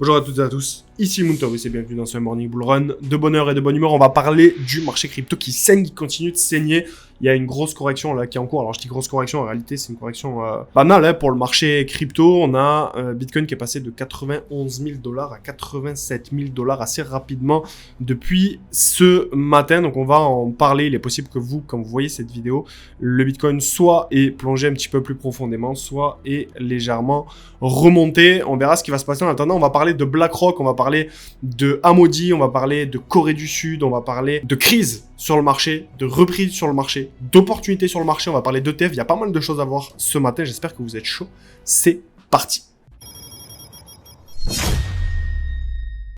Bonjour à toutes et à tous, ici Moontaurus et bienvenue dans ce Morning Bull Run. De bonne heure et de bonne humeur, on va parler du marché crypto qui saigne, qui continue de saigner. Il y a une grosse correction là qui est en cours. Alors je dis grosse correction, en réalité c'est une correction banale hein, pour le marché crypto. On a Bitcoin qui est passé de 91 000 $ à 87 000 $ assez rapidement depuis ce matin. Donc on va en parler. Il est possible que vous, quand vous voyez cette vidéo, le Bitcoin soit est plongé un petit peu plus profondément, soit est légèrement remonté. On verra ce qui va se passer. En attendant, on va parler de BlackRock, on va parler de Amody, on va parler de Corée du Sud, on va parler de crise sur le marché, de reprise sur le marché, d'opportunités sur le marché, on va parler d'ETF. Il y a pas mal de choses à voir ce matin. J'espère que vous êtes chaud. C'est parti.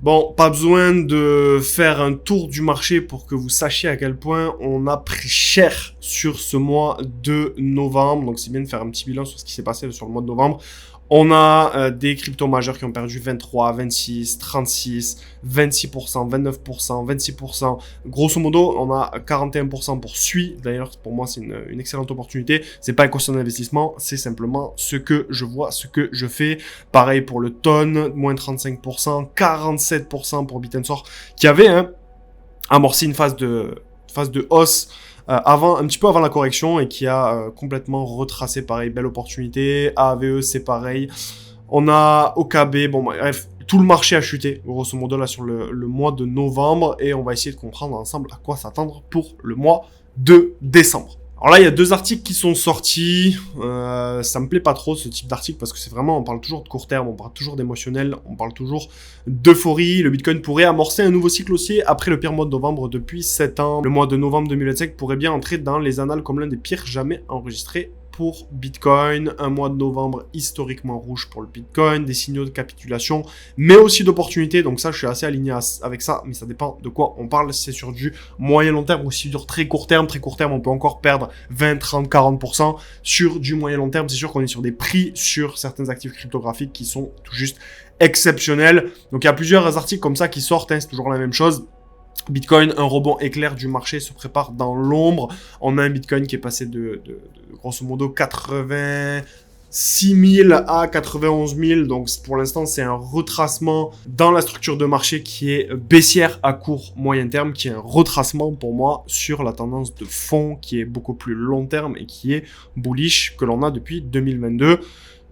Bon, pas besoin de faire un tour du marché pour que vous sachiez à quel point on a pris cher sur ce mois de novembre. Donc c'est bien de faire un petit bilan sur ce qui s'est passé sur le mois de novembre. On a des cryptos majeurs qui ont perdu 23, 26, 36, 26%, 29%, 26%. Grosso modo, on a 41% pour SUI. D'ailleurs, pour moi, c'est une excellente opportunité. C'est pas une question d'investissement, c'est simplement ce que je vois, ce que je fais. Pareil pour le TON, moins 35%, 47% pour Bitensor, qui avait amorcé une phase de hausse un petit peu avant la correction et qui a complètement retracé. Pareil, belle opportunité. AVE, c'est pareil. On a OKB, bon bref, tout le marché a chuté, grosso modo, là, sur le mois de novembre. Et on va essayer de comprendre ensemble à quoi s'attendre pour le mois de décembre. Alors là, il y a deux articles qui sont sortis. Ça me plaît pas trop ce type d'article parce que c'est vraiment, on parle toujours de court terme, on parle toujours d'émotionnel, on parle toujours d'euphorie. Le Bitcoin pourrait amorcer un nouveau cycle haussier après le pire mois de novembre depuis 7 ans. Le mois de novembre 2025 pourrait bien entrer dans les annales comme l'un des pires jamais enregistrés pour Bitcoin. Un mois de novembre historiquement rouge pour le Bitcoin, des signaux de capitulation, mais aussi d'opportunités. Donc ça, je suis assez aligné avec ça, mais ça dépend de quoi on parle. Si c'est sur du moyen long terme ou si sur très court terme, on peut encore perdre 20, 30, 40%. Sur du moyen long terme, c'est sûr qu'on est sur des prix sur certains actifs cryptographiques qui sont tout juste exceptionnels. Donc il y a plusieurs articles comme ça qui sortent, hein, c'est toujours la même chose. Bitcoin, un rebond éclair du marché se prépare dans l'ombre. On a un Bitcoin qui est passé de grosso modo 86 000 à 91 000. Donc pour l'instant, c'est un retracement dans la structure de marché qui est baissière à court moyen terme, qui est un retracement pour moi sur la tendance de fond qui est beaucoup plus long terme et qui est bullish que l'on a depuis 2022.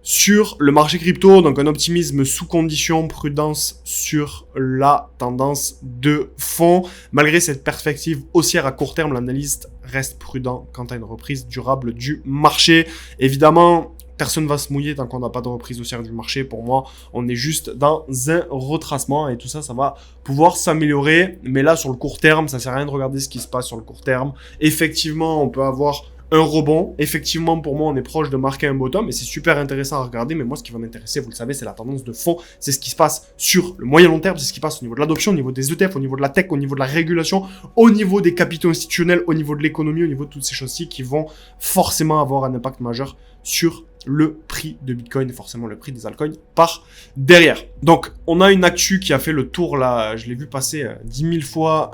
Sur le marché crypto, donc un optimisme sous condition, prudence sur la tendance de fond. Malgré cette perspective haussière à court terme, l'analyste reste prudent quant à une reprise durable du marché. Évidemment, personne ne va se mouiller tant qu'on n'a pas de reprise haussière du marché. Pour moi, on est juste dans un retracement et tout ça, ça va pouvoir s'améliorer. Mais là, sur le court terme, ça sert à rien de regarder ce qui se passe sur le court terme. Effectivement, on peut avoir un rebond. Effectivement, pour moi, on est proche de marquer un bottom et c'est super intéressant à regarder. Mais moi, ce qui va m'intéresser, vous le savez, c'est la tendance de fond. C'est ce qui se passe sur le moyen long terme, c'est ce qui se passe au niveau de l'adoption, au niveau des ETF, au niveau de la tech, au niveau de la régulation, au niveau des capitaux institutionnels, au niveau de l'économie, au niveau de toutes ces choses-ci qui vont forcément avoir un impact majeur sur le prix de Bitcoin et forcément le prix des altcoins par derrière. Donc, on a une actu qui a fait le tour là, je l'ai vu passer 10 000 fois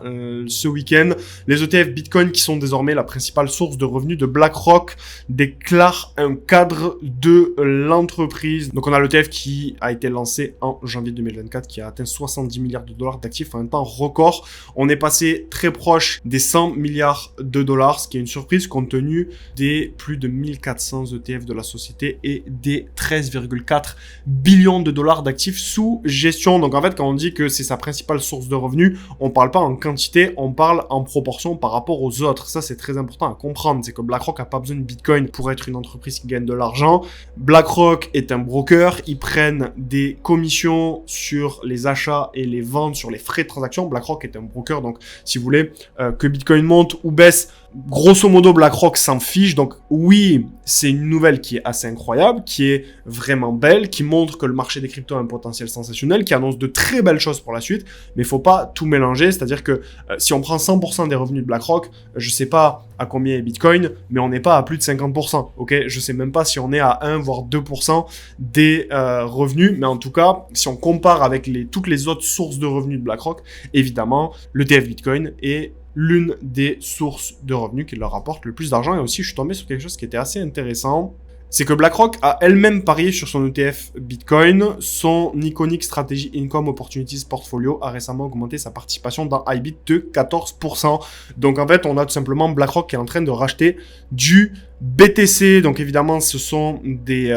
ce week-end. Les ETF Bitcoin qui sont désormais la principale source de revenus de BlackRock déclarent un cadre de l'entreprise. Donc, on a l'ETF qui a été lancé en janvier 2024 qui a atteint 70 milliards de dollars d'actifs en un temps record. On est passé très proche des 100 milliards de dollars, ce qui est une surprise compte tenu des plus de 1400 ETF de la société et des 13,4 billions de dollars d'actifs sous gestion. Donc en fait, quand on dit que c'est sa principale source de revenus, on parle pas en quantité, on parle en proportion par rapport aux autres. Ça, c'est très important à comprendre. C'est que BlackRock a pas besoin de Bitcoin pour être une entreprise qui gagne de l'argent. BlackRock est un broker. Ils prennent des commissions sur les achats et les ventes, sur les frais de transaction. BlackRock est un broker. Donc, si vous voulez que Bitcoin monte ou baisse, grosso modo, BlackRock s'en fiche. Donc oui, c'est une nouvelle qui est assez incroyable, qui est vraiment belle, qui montre que le marché des cryptos a un potentiel sensationnel, qui annonce de très belles choses pour la suite, mais il faut pas tout mélanger. C'est-à-dire que si on prend 100% des revenus de BlackRock, je sais pas à combien est Bitcoin, mais on n'est pas à plus de 50%, ok? Je sais même pas si on est à 1 voire 2% des revenus, mais en tout cas, si on compare avec toutes les autres sources de revenus de BlackRock, évidemment, l'ETF Bitcoin est l'une des sources de revenus qui leur rapporte le plus d'argent. Et aussi, je suis tombé sur quelque chose qui était assez intéressant. c'est que BlackRock a elle-même parié sur son ETF Bitcoin. Son Iconic Strategy Income Opportunities Portfolio a récemment augmenté sa participation dans IBIT de 14%. Donc en fait, on a tout simplement BlackRock qui est en train de racheter du BTC. Donc évidemment, ce sont des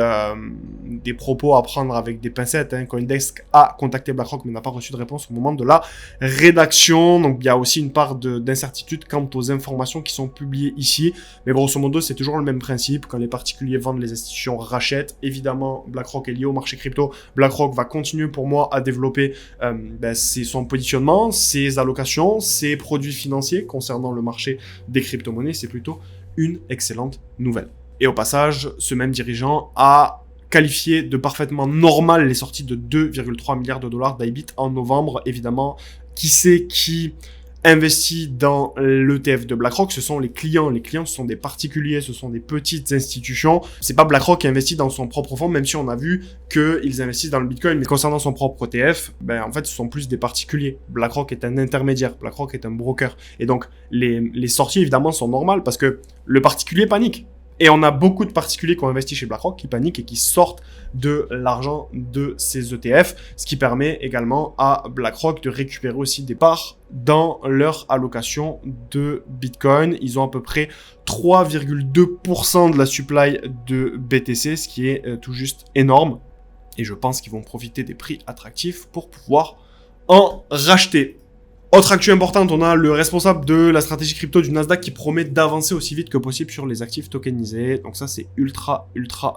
propos à prendre avec des pincettes. CoinDesk a contacté BlackRock mais n'a pas reçu de réponse au moment de la rédaction. Donc il y a aussi une part d'incertitude quant aux informations qui sont publiées ici. Mais grosso modo, c'est toujours le même principe. Quand les particuliers vendent, les institutions rachètent. Évidemment, BlackRock est lié au marché crypto. BlackRock va continuer pour moi à développer son positionnement, ses allocations, ses produits financiers concernant le marché des crypto-monnaies. C'est plutôt une excellente nouvelle. Et au passage, ce même dirigeant a qualifié de parfaitement normal les sorties de 2,3 milliards de dollars d'IBIT en novembre. Évidemment, qui c'est qui investit dans l'ETF de BlackRock? Ce sont les clients. Les clients, ce sont des particuliers, ce sont des petites institutions. C'est pas BlackRock qui investit dans son propre fonds, même si on a vu qu'ils investissent dans le Bitcoin. Mais concernant son propre ETF, en fait, ce sont plus des particuliers. BlackRock est un intermédiaire. BlackRock est un broker. Et donc, les sorties, évidemment, sont normales parce que le particulier panique. Et on a beaucoup de particuliers qui ont investi chez BlackRock qui paniquent et qui sortent de l'argent de ces ETF, ce qui permet également à BlackRock de récupérer aussi des parts dans leur allocation de Bitcoin. Ils ont à peu près 3,2% de la supply de BTC, ce qui est tout juste énorme. Et je pense qu'ils vont profiter des prix attractifs pour pouvoir en racheter. Autre actu importante, on a le responsable de la stratégie crypto du Nasdaq qui promet d'avancer aussi vite que possible sur les actifs tokenisés. Donc ça, c'est ultra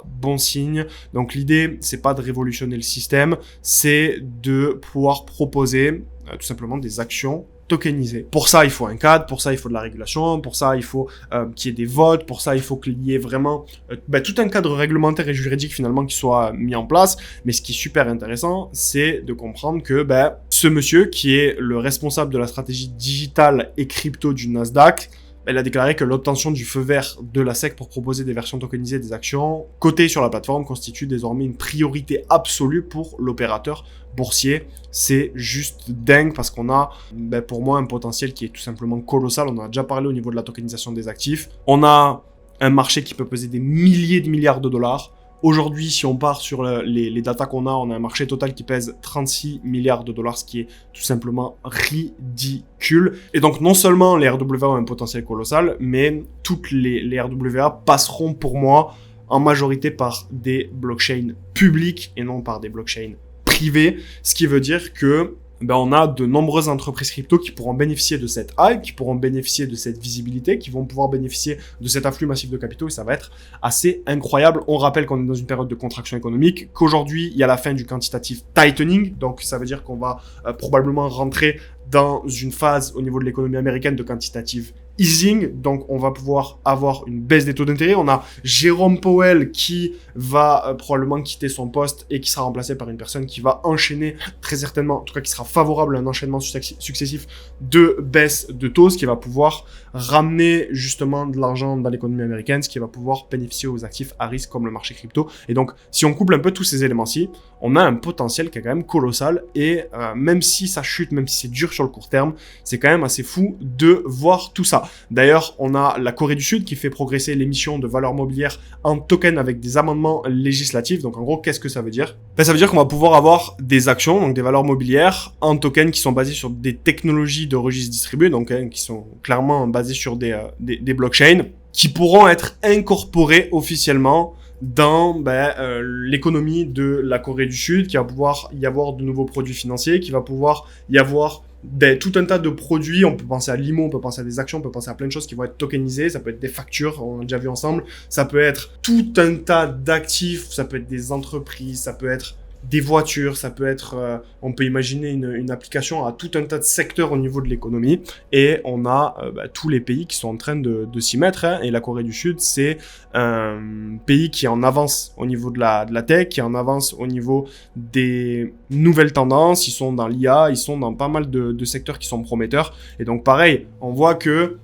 bon signe. Donc l'idée, c'est pas de révolutionner le système, c'est de pouvoir proposer tout simplement des actions tokenisées. Pour ça, il faut un cadre, pour ça, il faut de la régulation, pour ça, il faut qu'il y ait des votes, pour ça, il faut qu'il y ait vraiment tout un cadre réglementaire et juridique finalement qui soit mis en place. Mais ce qui est super intéressant, c'est de comprendre que ce monsieur qui est le responsable de la stratégie digitale et crypto du Nasdaq, il a déclaré que l'obtention du feu vert de la SEC pour proposer des versions tokenisées des actions cotées sur la plateforme constitue désormais une priorité absolue pour l'opérateur boursier. C'est juste dingue parce qu'on a, pour moi, un potentiel qui est tout simplement colossal. On en a déjà parlé au niveau de la tokenisation des actifs. On a un marché qui peut peser des milliers de milliards de dollars. Aujourd'hui, si on part sur les datas qu'on a, on a un marché total qui pèse 36 milliards de dollars, ce qui est tout simplement ridicule. Et donc, non seulement les RWA ont un potentiel colossal, mais toutes les RWA passeront pour moi en majorité par des blockchains publiques et non par des blockchains privées, ce qui veut dire que on a de nombreuses entreprises crypto qui pourront bénéficier de cette hype, qui pourront bénéficier de cette visibilité, qui vont pouvoir bénéficier de cet afflux massif de capitaux et ça va être assez incroyable. On rappelle qu'on est dans une période de contraction économique, qu'aujourd'hui, il y a la fin du quantitative tightening, donc ça veut dire qu'on va probablement rentrer dans une phase au niveau de l'économie américaine de quantitative easing, donc on va pouvoir avoir une baisse des taux d'intérêt. On a Jérôme Powell qui va probablement quitter son poste et qui sera remplacé par une personne qui va enchaîner très certainement, en tout cas qui sera favorable à un enchaînement successif de baisse de taux, ce qui va pouvoir ramener justement de l'argent dans l'économie américaine, ce qui va pouvoir bénéficier aux actifs à risque comme le marché crypto. Et donc si on couple un peu tous ces éléments-ci, on a un potentiel qui est quand même colossal et même si ça chute, même si c'est dur sur le court terme, c'est quand même assez fou de voir tout ça. D'ailleurs, on a la Corée du Sud qui fait progresser l'émission de valeurs mobilières en token avec des amendements législatifs. Donc en gros, qu'est-ce que ça veut dire? Ça veut dire qu'on va pouvoir avoir des actions, donc des valeurs mobilières en token qui sont basées sur des technologies de registres distribués, donc qui sont clairement basées sur des blockchains, qui pourront être incorporées officiellement dans l'économie de la Corée du Sud, qui va pouvoir y avoir de nouveaux produits financiers, qui va pouvoir y avoir tout un tas de produits. On peut penser à l'IMO, on peut penser à des actions, on peut penser à plein de choses qui vont être tokenisées. Ça peut être des factures, on a déjà vu ensemble. Ça peut être tout un tas d'actifs, ça peut être des entreprises, ça peut être des voitures, ça peut être, on peut imaginer une application à tout un tas de secteurs au niveau de l'économie. Et on a tous les pays qui sont en train de s'y mettre. Et la Corée du Sud, c'est un pays qui est en avance au niveau de la tech, qui est en avance au niveau des nouvelles tendances. Ils sont dans l'IA, ils sont dans pas mal de secteurs qui sont prometteurs. Et donc pareil, on voit que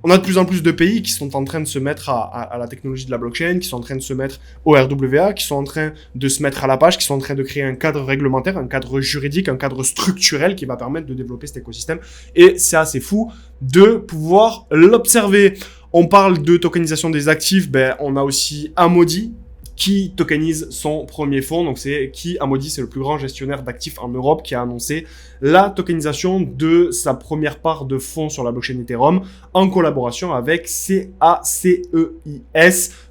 on a de plus en plus de pays qui sont en train de se mettre à la technologie de la blockchain, qui sont en train de se mettre au RWA, qui sont en train de se mettre à la page, qui sont en train de créer un cadre réglementaire, un cadre juridique, un cadre structurel qui va permettre de développer cet écosystème. Et c'est assez fou de pouvoir l'observer. On parle de tokenisation des actifs, on a aussi Amaudy qui tokenise son premier fonds. Donc Amaudy, c'est le plus grand gestionnaire d'actifs en Europe qui a annoncé la tokenisation de sa première part de fonds sur la blockchain Ethereum en collaboration avec CACEIS.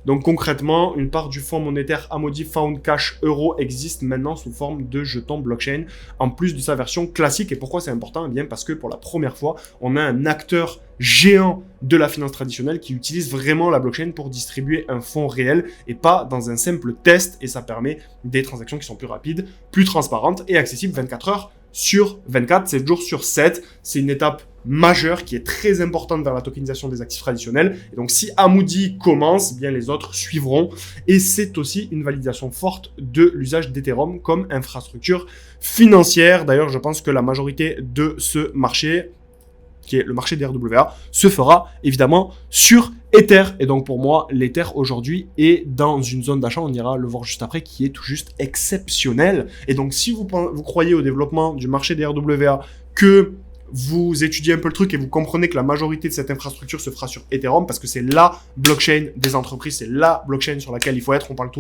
Donc concrètement, une part du fonds monétaire Amaudy Found Cash Euro existe maintenant sous forme de jetons blockchain en plus de sa version classique. Et pourquoi c'est important? Eh bien parce que pour la première fois, on a un acteur géant de la finance traditionnelle qui utilise vraiment la blockchain pour distribuer un fonds réel et pas dans un simple test, et ça permet des transactions qui sont plus rapides, plus transparentes et accessibles 24 heures sur 24, 7 jours sur 7. C'est une étape majeure qui est très importante vers la tokenisation des actifs traditionnels. Et donc si Amaudy commence, bien les autres suivront. Et c'est aussi une validation forte de l'usage d'Ethereum comme infrastructure financière. D'ailleurs, je pense que la majorité de ce marché, qui est le marché des RWA, se fera évidemment sur Ether. Et donc pour moi, l'Ether aujourd'hui est dans une zone d'achat, on ira le voir juste après, qui est tout juste exceptionnelle. Et donc si vous croyez au développement du marché des RWA, que vous étudiez un peu le truc et vous comprenez que la majorité de cette infrastructure se fera sur Ethereum parce que c'est la blockchain des entreprises, c'est la blockchain sur laquelle il faut être. On parle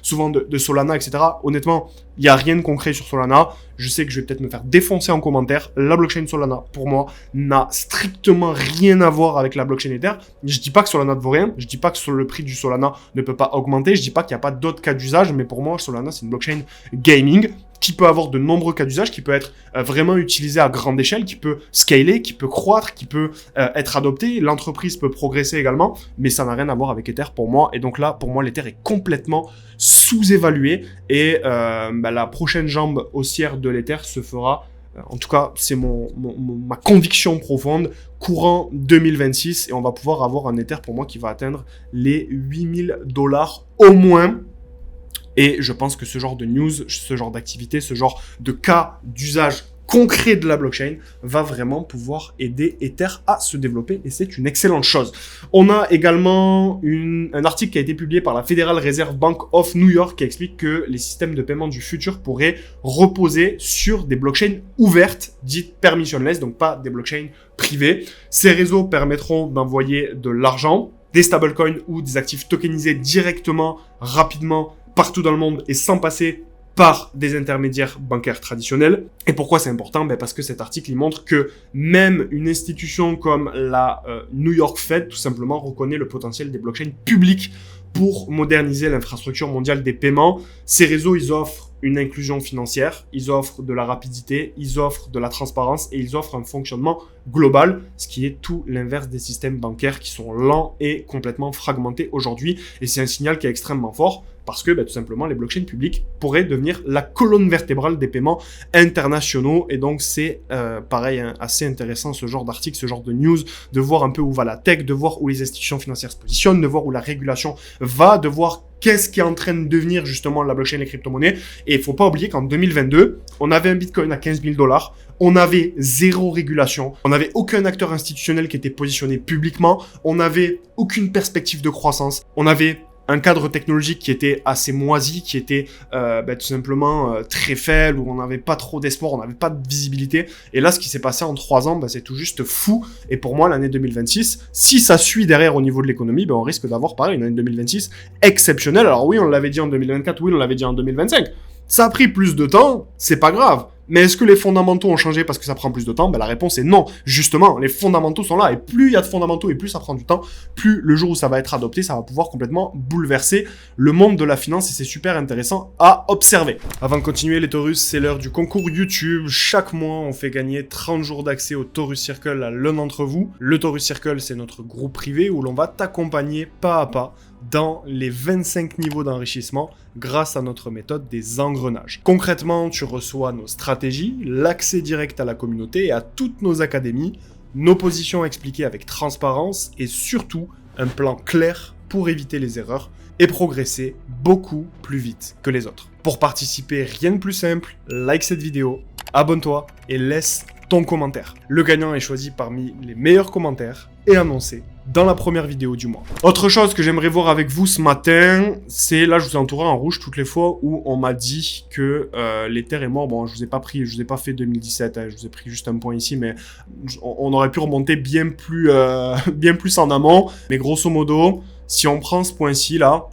souvent de Solana, etc. Honnêtement, il n'y a rien de concret sur Solana. Je sais que je vais peut-être me faire défoncer en commentaire. La blockchain Solana, pour moi, n'a strictement rien à voir avec la blockchain Ether. Je dis pas que Solana ne vaut rien. Je dis pas que le prix du Solana ne peut pas augmenter. Je dis pas qu'il n'y a pas d'autres cas d'usage. Mais pour moi, Solana, c'est une blockchain gaming qui peut avoir de nombreux cas d'usage, qui peut être vraiment utilisé à grande échelle, qui peut scaler, qui peut croître, qui peut être adopté. L'entreprise peut progresser également, mais ça n'a rien à voir avec Ether pour moi. Et donc là, pour moi, l'Ether est complètement sous-évalué. Et la prochaine jambe haussière de l'Ether se fera, en tout cas, c'est ma conviction profonde, courant 2026. Et on va pouvoir avoir un Ether pour moi qui va atteindre les $8000 au moins. Et je pense que ce genre de news, ce genre d'activité, ce genre de cas d'usage concret de la blockchain va vraiment pouvoir aider Ether à se développer, et c'est une excellente chose. On a également un article qui a été publié par la Federal Reserve Bank of New York qui explique que les systèmes de paiement du futur pourraient reposer sur des blockchains ouvertes, dites permissionless, donc pas des blockchains privées. Ces réseaux permettront d'envoyer de l'argent, des stablecoins ou des actifs tokenisés directement, rapidement, partout dans le monde et sans passer par des intermédiaires bancaires traditionnels. Et pourquoi c'est important? Parce que cet article, il montre que même une institution comme la New York Fed, tout simplement, reconnaît le potentiel des blockchains publiques pour moderniser l'infrastructure mondiale des paiements. Ces réseaux, ils offrent une inclusion financière, ils offrent de la rapidité, ils offrent de la transparence et ils offrent un fonctionnement global, ce qui est tout l'inverse des systèmes bancaires qui sont lents et complètement fragmentés aujourd'hui. Et c'est un signal qui est extrêmement fort parce que tout simplement les blockchains publiques pourraient devenir la colonne vertébrale des paiements internationaux. Et donc c'est pareil, assez intéressant ce genre d'article, ce genre de news, de voir un peu où va la tech, de voir où les institutions financières se positionnent, de voir où la régulation va, de voir qu'est-ce qui est en train de devenir justement la blockchain et les crypto-monnaies. Et il faut pas oublier qu'en 2022, on avait un bitcoin à $15 000, on avait zéro régulation, on n'avait aucun acteur institutionnel qui était positionné publiquement, on n'avait aucune perspective de croissance, on avait un cadre technologique qui était assez moisi, qui était tout simplement très faible, où on n'avait pas trop d'espoir, on n'avait pas de visibilité. Et là, ce qui s'est passé en 3 ans, c'est tout juste fou. Et pour moi, l'année 2026, si ça suit derrière au niveau de l'économie, on risque d'avoir pareil une année 2026 exceptionnelle. Alors oui, on l'avait dit en 2024, oui, on l'avait dit en 2025. Ça a pris plus de temps, c'est pas grave. Mais est-ce que les fondamentaux ont changé parce que ça prend plus de temps? La réponse est non. Justement, les fondamentaux sont là. Et plus il y a de fondamentaux et plus ça prend du temps, plus le jour où ça va être adopté, ça va pouvoir complètement bouleverser le monde de la finance. Et c'est super intéressant à observer. Avant de continuer, les Taurus, c'est l'heure du concours YouTube. Chaque mois, on fait gagner 30 jours d'accès au Taurus Circle à l'un d'entre vous. Le Taurus Circle, c'est notre groupe privé où l'on va t'accompagner pas à pas dans les 25 niveaux d'enrichissement grâce à notre méthode des engrenages. Concrètement, tu reçois nos stratégies, l'accès direct à la communauté et à toutes nos académies, nos positions expliquées avec transparence et surtout un plan clair pour éviter les erreurs et progresser beaucoup plus vite que les autres. Pour participer, rien de plus simple, like cette vidéo, abonne-toi et laisse ton commentaire. Le gagnant est choisi parmi les meilleurs commentaires et annoncé dans la première vidéo du mois. Autre chose que j'aimerais voir avec vous ce matin, c'est là je vous ai entouré en rouge toutes les fois où on m'a dit que l'Ether est mort. Bon, je vous ai pas fait 2017, je vous ai pris juste un point ici, mais on aurait pu remonter bien plus en amont. Mais grosso modo, si on prend ce point-ci là,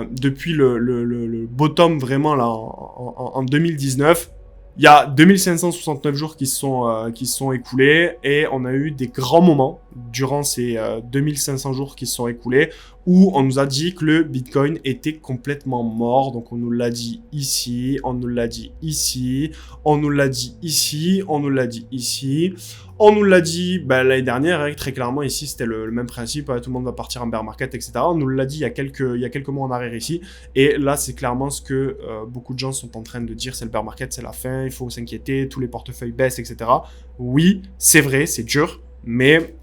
depuis le bottom vraiment là en 2019, il y a 2569 jours qui se sont écoulés et on a eu des grands moments durant ces 2500 jours qui se sont écoulés où on nous a dit que le Bitcoin était complètement mort. Donc on nous l'a dit ici, on nous l'a dit ici, on nous l'a dit ici, on nous l'a dit ici. On nous l'a dit l'année dernière, hein, très clairement ici c'était le même principe, tout le monde va partir en bear market, etc. On nous l'a dit il y a quelques mois en arrière ici, et là c'est clairement ce que beaucoup de gens sont en train de dire, c'est le bear market, c'est la fin, il faut s'inquiéter, tous les portefeuilles baissent, etc. Oui, c'est vrai, c'est dur, mais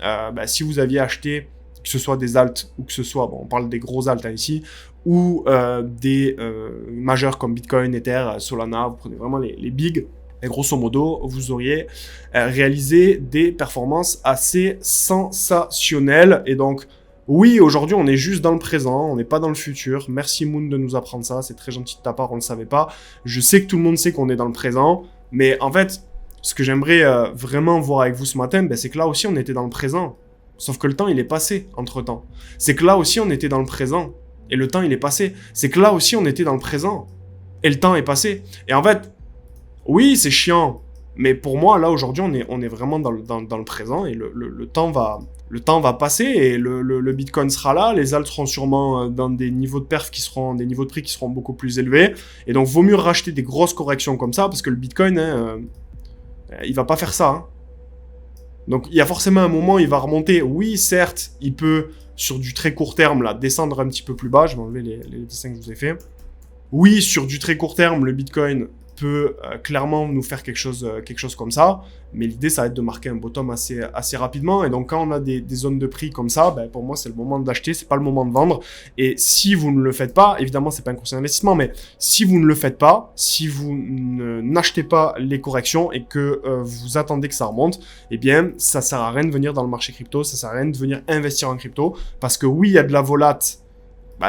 si vous aviez acheté, que ce soit des alts ou que ce soit, bon, on parle des gros alts ici, ou des majeurs comme Bitcoin, Ether, Solana, vous prenez vraiment les bigs, et grosso modo, vous auriez réalisé des performances assez sensationnelles. Et donc, oui, aujourd'hui, on est juste dans le présent, on n'est pas dans le futur. Merci Moon de nous apprendre ça, c'est très gentil de ta part, on ne le savait pas. Je sais que tout le monde sait qu'on est dans le présent, mais en fait, ce que j'aimerais vraiment voir avec vous ce matin, c'est que là aussi, on était dans le présent. Sauf que le temps, il est passé entre-temps. C'est que là aussi, on était dans le présent, et le temps, il est passé. C'est que là aussi, on était dans le présent, et le temps est passé. Et en fait, oui, c'est chiant, mais pour moi, là, aujourd'hui, on est vraiment dans le présent et le temps va passer et le Bitcoin sera là, les alts seront sûrement dans des niveaux de perf des niveaux de prix qui seront beaucoup plus élevés. Et donc, vaut mieux racheter des grosses corrections comme ça parce que le Bitcoin, il va pas faire ça. Hein. Donc, il y a forcément un moment, il va remonter. Oui, certes, il peut, sur du très court terme, là, descendre un petit peu plus bas. Je vais enlever les dessins que je vous ai fait. Oui, sur du très court terme, le Bitcoin peut clairement nous faire quelque chose comme ça, mais l'idée ça va être de marquer un bottom assez rapidement, et donc quand on a des zones de prix comme ça, pour moi c'est le moment d'acheter, c'est pas le moment de vendre. Et si vous ne le faites pas, évidemment c'est pas un conseil d'investissement, mais si vous ne le faites pas, si vous n'achetez pas les corrections et que vous attendez que ça remonte, eh bien ça sert à rien de venir dans le marché crypto, ça sert à rien de venir investir en crypto, parce que oui il y a de la volate.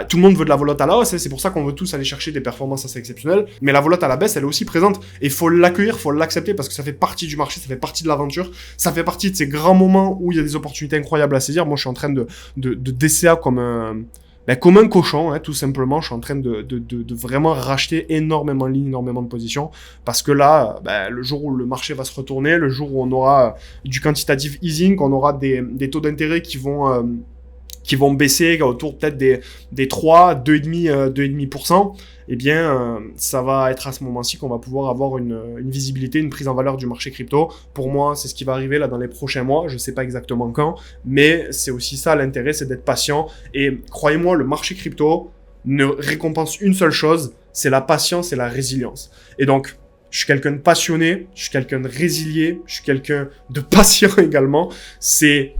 Tout le monde veut de la volote à la hausse, c'est pour ça qu'on veut tous aller chercher des performances assez exceptionnelles, mais la volote à la baisse, elle est aussi présente, et il faut l'accueillir, il faut l'accepter, parce que ça fait partie du marché, ça fait partie de l'aventure, ça fait partie de ces grands moments où il y a des opportunités incroyables à saisir. Moi, je suis en train de DCA comme un cochon, hein, tout simplement. Je suis en train de vraiment racheter énormément de lignes, énormément de positions, parce que là, le jour où le marché va se retourner, le jour où on aura du quantitative easing, on aura des taux d'intérêt qui vont baisser autour peut-être des 3, 2,5%, eh bien, ça va être à ce moment-ci qu'on va pouvoir avoir une visibilité, une prise en valeur du marché crypto. Pour moi, c'est ce qui va arriver là dans les prochains mois. Je ne sais pas exactement quand, mais c'est aussi ça l'intérêt, c'est d'être patient. Et croyez-moi, le marché crypto ne récompense une seule chose, c'est la patience et la résilience. Et donc, je suis quelqu'un de passionné, je suis quelqu'un de résilié, je suis quelqu'un de patient également. C'est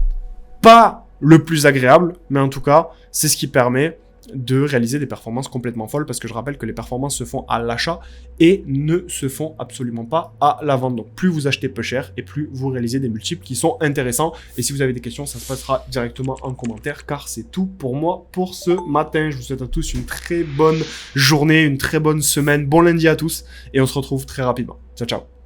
pas le plus agréable, mais en tout cas, c'est ce qui permet de réaliser des performances complètement folles, parce que je rappelle que les performances se font à l'achat et ne se font absolument pas à la vente. Donc plus vous achetez peu cher et plus vous réalisez des multiples qui sont intéressants. Et si vous avez des questions, ça se passera directement en commentaire, car c'est tout pour moi pour ce matin. Je vous souhaite à tous une très bonne journée, une très bonne semaine, bon lundi à tous, et on se retrouve très rapidement. Ciao, ciao.